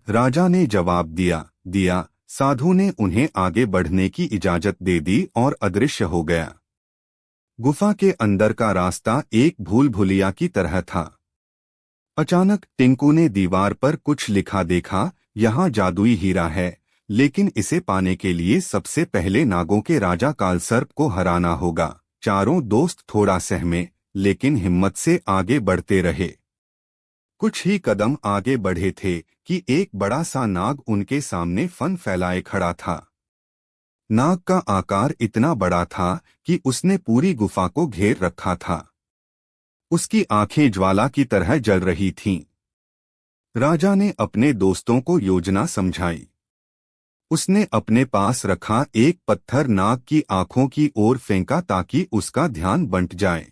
राजा ने जवाब दिया। साधु ने उन्हें आगे बढ़ने की इजाजत दे दी और अदृश्य हो गया। गुफा के अंदर का रास्ता एक भूल भुलैया की तरह था। अचानक टिंकू ने दीवार पर कुछ लिखा देखा, यहाँ जादुई हीरा है, लेकिन इसे पाने के लिए सबसे पहले नागों के राजा कालसर्प को हराना होगा। चारों दोस्त थोड़ा सहमे, लेकिन हिम्मत से आगे बढ़ते रहे। कुछ ही कदम आगे बढ़े थे कि एक बड़ा सा नाग उनके सामने फन फैलाए खड़ा था। नाग का आकार इतना बड़ा था कि उसने पूरी गुफा को घेर रखा था। उसकी आंखें ज्वाला की तरह जल रही थीं। राजा ने अपने दोस्तों को योजना समझाई। उसने अपने पास रखा एक पत्थर नाग की आंखों की ओर फेंका ताकि उसका ध्यान बंट जाए।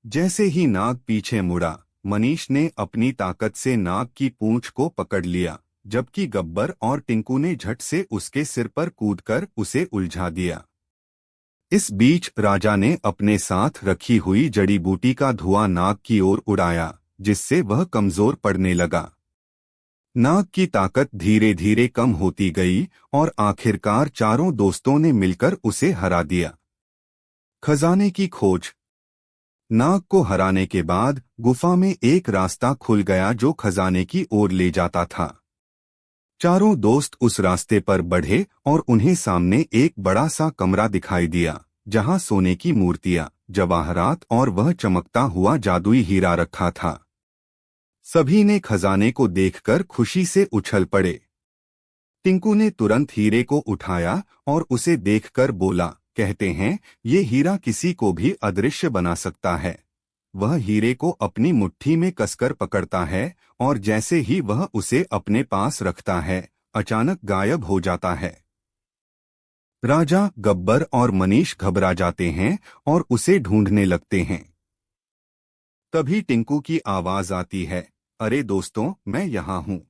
जैसे ही नाग पीछे मुड़ा, मनीष ने अपनी ताकत से नाग की पूंछ को पकड़ लिया, जबकि गब्बर और टिंकू ने झट से उसके सिर पर कूदकर उसे उलझा दिया। इस बीच राजा ने अपने साथ रखी हुई जड़ी बूटी का धुआं नाग की ओर उड़ाया, जिससे वह कमजोर पड़ने लगा। नाग की ताकत धीरे धीरे कम होती गई और आखिरकार चारों दोस्तों ने मिलकर उसे हरा दिया। खजाने की खोज। नाग को हराने के बाद गुफा में एक रास्ता खुल गया जो खजाने की ओर ले जाता था। चारों दोस्त उस रास्ते पर बढ़े और उन्हें सामने एक बड़ा सा कमरा दिखाई दिया, जहां सोने की मूर्तियां, जवाहरात और वह चमकता हुआ जादुई हीरा रखा था। सभी ने खजाने को देखकर खुशी से उछल पड़े। टिंकू ने तुरंत हीरे को उठाया और उसे देखकर बोला, कहते हैं ये हीरा किसी को भी अदृश्य बना सकता है। वह हीरे को अपनी मुट्ठी में कसकर पकड़ता है और जैसे ही वह उसे अपने पास रखता है, अचानक गायब हो जाता है। राजा, गब्बर और मनीष घबरा जाते हैं और उसे ढूंढने लगते हैं। तभी टिंकू की आवाज आती है, अरे दोस्तों, मैं यहाँ हूँ।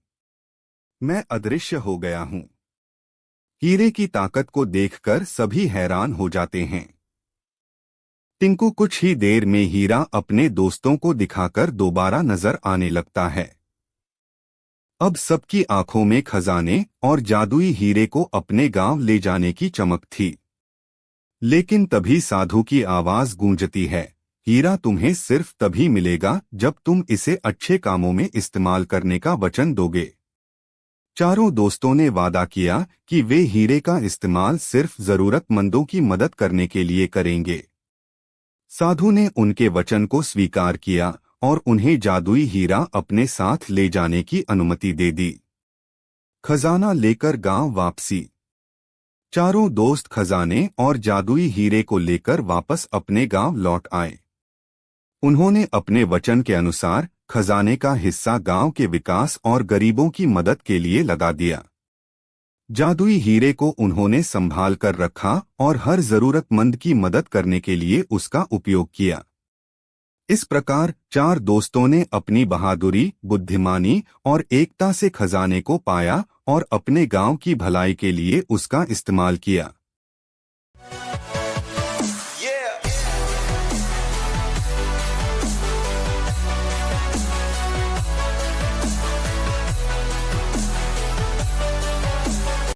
मैं अदृश्य हो गया हूँ। हीरे की ताकत को देखकर सभी हैरान हो जाते हैं। टिंकू कुछ ही देर में हीरा अपने दोस्तों को दिखाकर दोबारा नजर आने लगता है। अब सबकी आंखों में खजाने और जादुई हीरे को अपने गांव ले जाने की चमक थी। लेकिन तभी साधु की आवाज गूंजती है, हीरा तुम्हें सिर्फ तभी मिलेगा जब तुम इसे अच्छे कामों में इस्तेमाल करने का वचन दोगे। चारों दोस्तों ने वादा किया कि वे हीरे का इस्तेमाल सिर्फ जरूरतमंदों की मदद करने के लिए करेंगे। साधु ने उनके वचन को स्वीकार किया और उन्हें जादुई हीरा अपने साथ ले जाने की अनुमति दे दी। खजाना लेकर गांव वापसी। चारों दोस्त खजाने और जादुई हीरे को लेकर वापस अपने गांव लौट आए। उन्होंने अपने वचन के अनुसार खजाने का हिस्सा गांव के विकास और गरीबों की मदद के लिए लगा दिया। जादुई हीरे को उन्होंने संभाल कर रखा और हर जरूरतमंद की मदद करने के लिए उसका उपयोग किया। इस प्रकार चार दोस्तों ने अपनी बहादुरी, बुद्धिमानी और एकता से खजाने को पाया और अपने गांव की भलाई के लिए उसका इस्तेमाल किया।